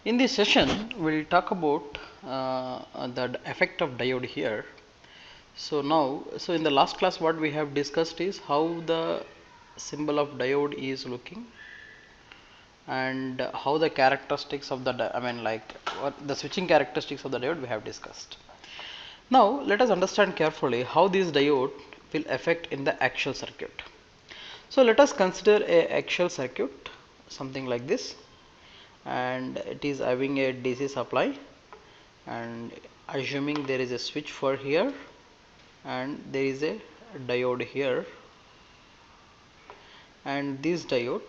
In this session, we'll talk about the effect of diode here. So in the last class, what we have discussed is how the symbol of diode is looking and how the characteristics of the what the switching characteristics of the diode we have discussed. Now let us understand carefully how this diode will affect in the actual circuit. So let us consider a actual circuit, something like this, and it is having a DC supply, and assuming there is a switch for here and there is a diode here, and this diode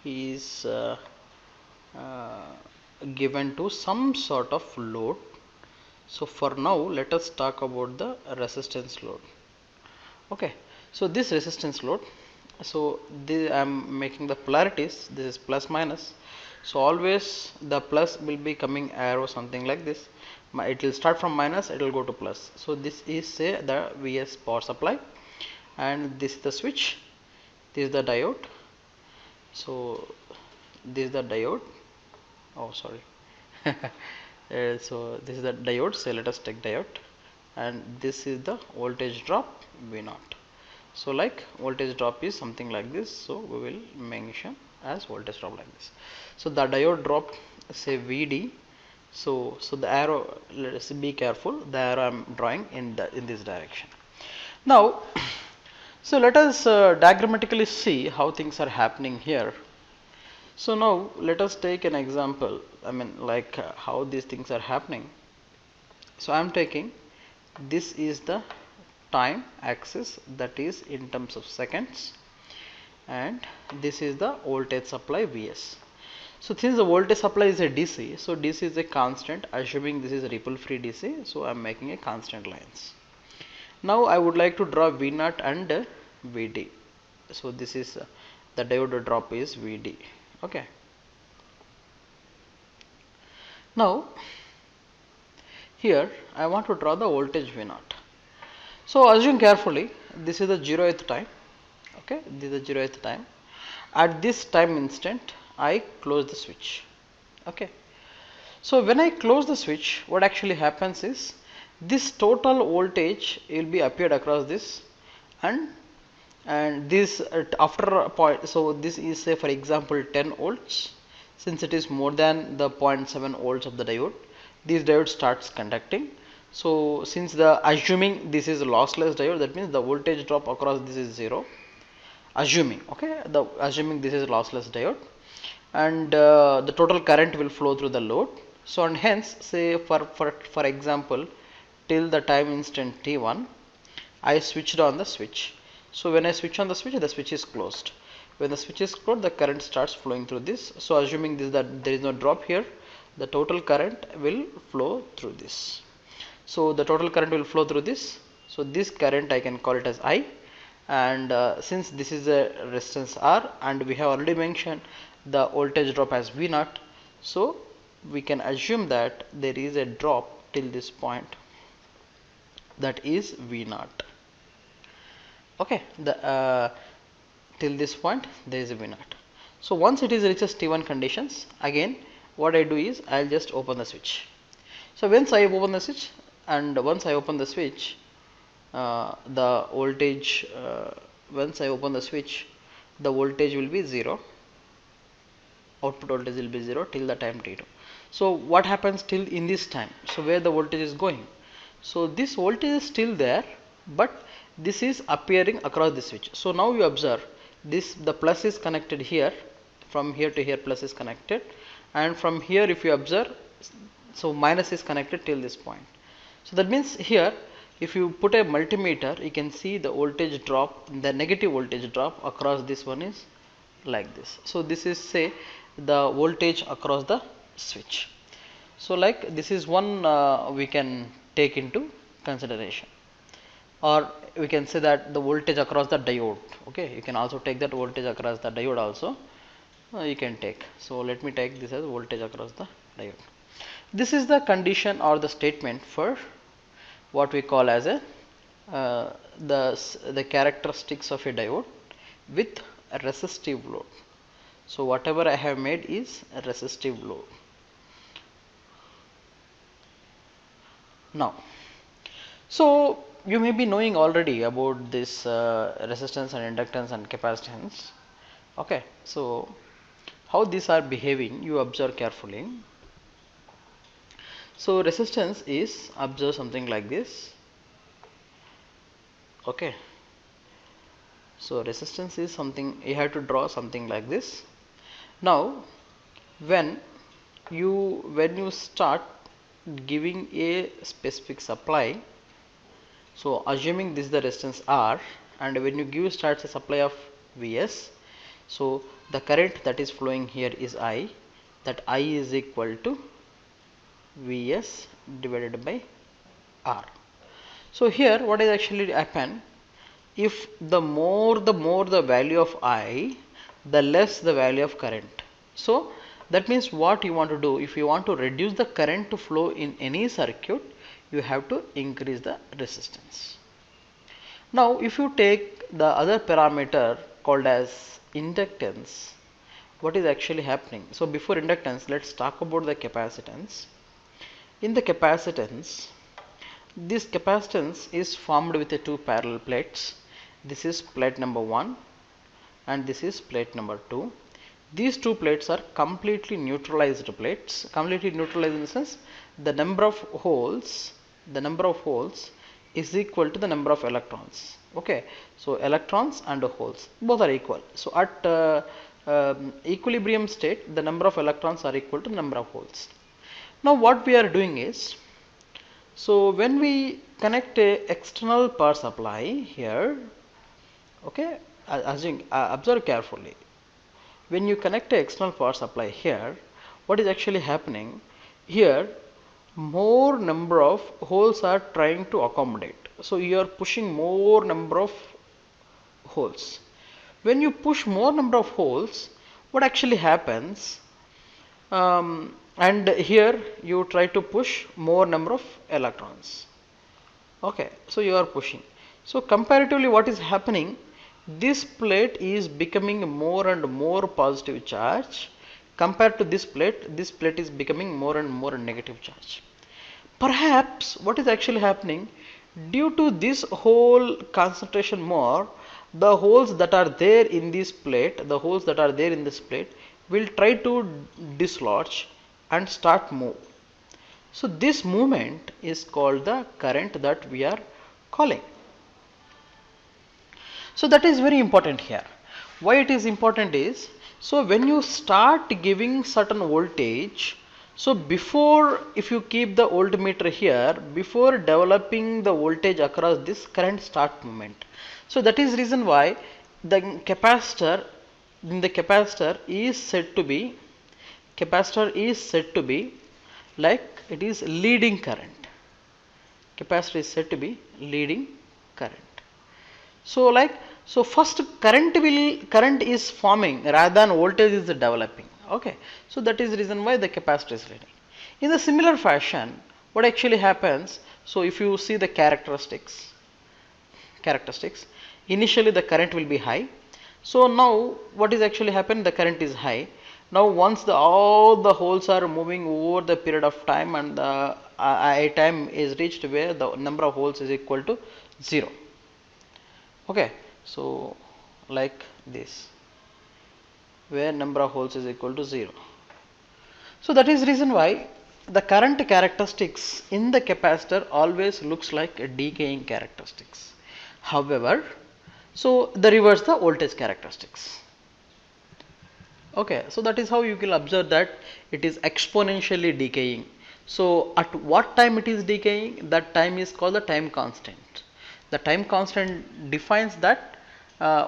is given to some sort of load. So for now let us talk about the resistance load. Okay, so this resistance load, so I am making the polarities, this is plus minus, so always the plus will be coming arrow something like this. It will start from minus, it will go to plus. So this is say the Vs power supply, and this is the switch, this is the diode. So this is the diode, oh sorry so this is the diode, so let us take diode, and this is the voltage drop V0. So like voltage drop is something like this, so we will mention as voltage drop like this. So the diode drop say Vd, so the arrow, let us be careful, the arrow I am drawing in this direction. Now so let us diagrammatically see how things are happening here. So now let us take an example, how these things are happening. So I am taking, this is the time axis, that is in terms of seconds, and this is the voltage supply Vs. So since the voltage supply is a DC, so DC is a constant, assuming this is a ripple free DC, so I am making a constant lines. Now I would like to draw V0 and Vd. So this is the diode drop is Vd. Okay. Now here I want to draw the voltage V0. So assume carefully, this is the 0th time. Okay, this is the 0th time. At this time instant, I close the switch. Okay. So when I close the switch, what actually happens is this total voltage will be appeared across this, and this after a point. So this is say for example 10 volts. Since it is more than the 0.7 volts of the diode, this diode starts conducting. So since assuming this is a lossless diode, that means the voltage drop across this is 0. Assuming, okay, assuming this is a lossless diode, and the total current will flow through the load. So and hence say for example till the time instant t1, I switched on the switch. So when I switch on the switch is closed. When the switch is closed, the current starts flowing through this. So assuming this that there is no drop here, the total current will flow through this. So the total current will flow through this. So this current I can call it as I, and since this is a resistance R, and we have already mentioned the voltage drop as V0, so we can assume that there is a drop till this point, that is V0. Okay, till this point there is a V0. So once it is reaches T1 conditions, again what I do is I'll just open the switch. So once I open the switch, the voltage, once I open the switch, the voltage will be 0, output voltage will be 0 till the time t2. So what happens till in this time? So where the voltage is going? So this voltage is still there, but this is appearing across the switch. So now you observe this, the plus is connected here, from here to here plus is connected, and from here if you observe, so minus is connected till this point. So that means here if you put a multimeter, you can see the voltage drop, the negative voltage drop across this one is like this. So this is say the voltage across the switch. So like this is one we can take into consideration, or we can say that the voltage across the diode. Okay, you can also take that voltage across the diode also, you can take. So let me take this as voltage across the diode. This is the condition or the statement for what we call as a the characteristics of a diode with a resistive load. So whatever I have made is a resistive load. Now, so you may be knowing already about this resistance and inductance and capacitance. Okay, so how these are behaving, you observe carefully. So resistance is, observe something like this. Okay, so resistance is something, you have to draw something like this. Now when you start giving a specific supply, so assuming this is the resistance R, and when you give starts a supply of Vs, so the current that is flowing here is I, that I is equal to Vs divided by R. So here what is actually happen, if the more the value of I, the less the value of current. So that means what you want to do, if you want to reduce the current to flow in any circuit, you have to increase the resistance. Now if you take the other parameter called as inductance, what is actually happening? So before inductance, let's talk about the capacitance. In the capacitance, this capacitance is formed with the two parallel plates. This is plate number 1 and this is plate number 2. These two plates are completely neutralized plates. Completely neutralized in the sense, the number of holes is equal to the number of electrons. Okay, so electrons and holes both are equal. So at equilibrium state, the number of electrons are equal to the number of holes. Now what we are doing is, so when we connect a external power supply here, okay, observe carefully. When you connect a external power supply here, what is actually happening here, more number of holes are trying to accommodate. So you are pushing more number of holes. When you push more number of holes, what actually happens, and here you try to push more number of electrons. Okay, so you are pushing. So comparatively what is happening, this plate is becoming more and more positive charge. Compared to this plate is becoming more and more negative charge. Perhaps what is actually happening, due to this whole concentration more, the holes that are there in this plate, will try to dislodge and start move. So this movement is called the current that we are calling. So that is very important here. Why it is important is, so when you start giving certain voltage, so before, if you keep the voltmeter here, before developing the voltage across this, current start movement. So that is reason why the capacitor is said to be like it is leading current. Capacitor is said to be leading current. So first current is forming rather than voltage is developing. Okay, so that is the reason why the capacitor is leading. In the similar fashion, what actually happens, so if you see the characteristics, initially the current will be high. So now what is actually happened, the current is high. Now once all the holes are moving over the period of time, and the a time is reached where the number of holes is equal to 0. Okay, so like this, where number of holes is equal to 0. So that is reason why the current characteristics in the capacitor always looks like a decaying characteristics. However, so the reverse the voltage characteristics. Okay, so that is how you will observe that it is exponentially decaying. So at what time it is decaying, that time is called the time constant. The time constant defines that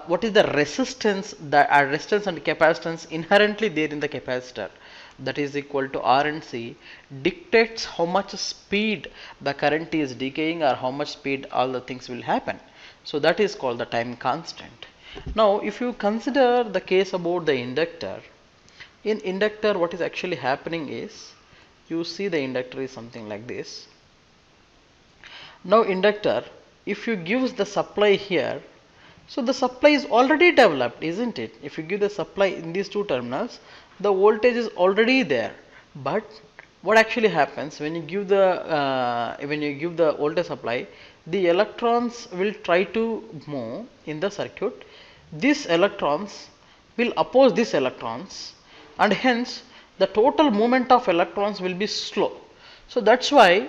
what is the resistance, resistance and capacitance inherently there in the capacitor, that is equal to R and C, dictates how much speed the current is decaying or how much speed all the things will happen. So that is called the time constant. Now if you consider the case about the inductor, in inductor what is actually happening is, you see the inductor is something like this. Now inductor, if you give the supply here, so the supply is already developed, isn't it? If you give the supply in these two terminals, the voltage is already there, but what actually happens when you give the voltage supply, the electrons will try to move in the circuit. These electrons will oppose these electrons, and hence the total movement of electrons will be slow. So that's why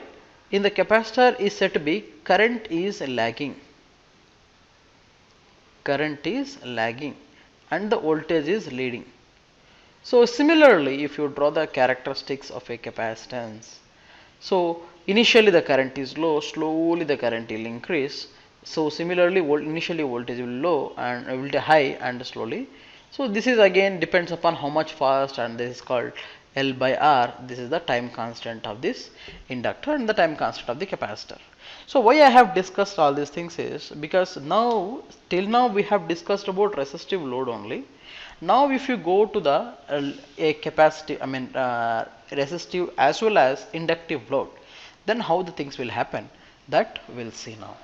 in the capacitor is said to be current is lagging. Current is lagging and the voltage is leading. So similarly, if you draw the characteristics of a capacitance, so initially the current is low, slowly the current will increase. So similarly, initially voltage will low and will be high and slowly. So this is again depends upon how much fast, and this is called L by R. This is the time constant of this inductor and the time constant of the capacitor. So why I have discussed all these things is because now till now we have discussed about resistive load only. Now if you go to the a capacitive, resistive as well as inductive load, then how the things will happen, that we'll see now.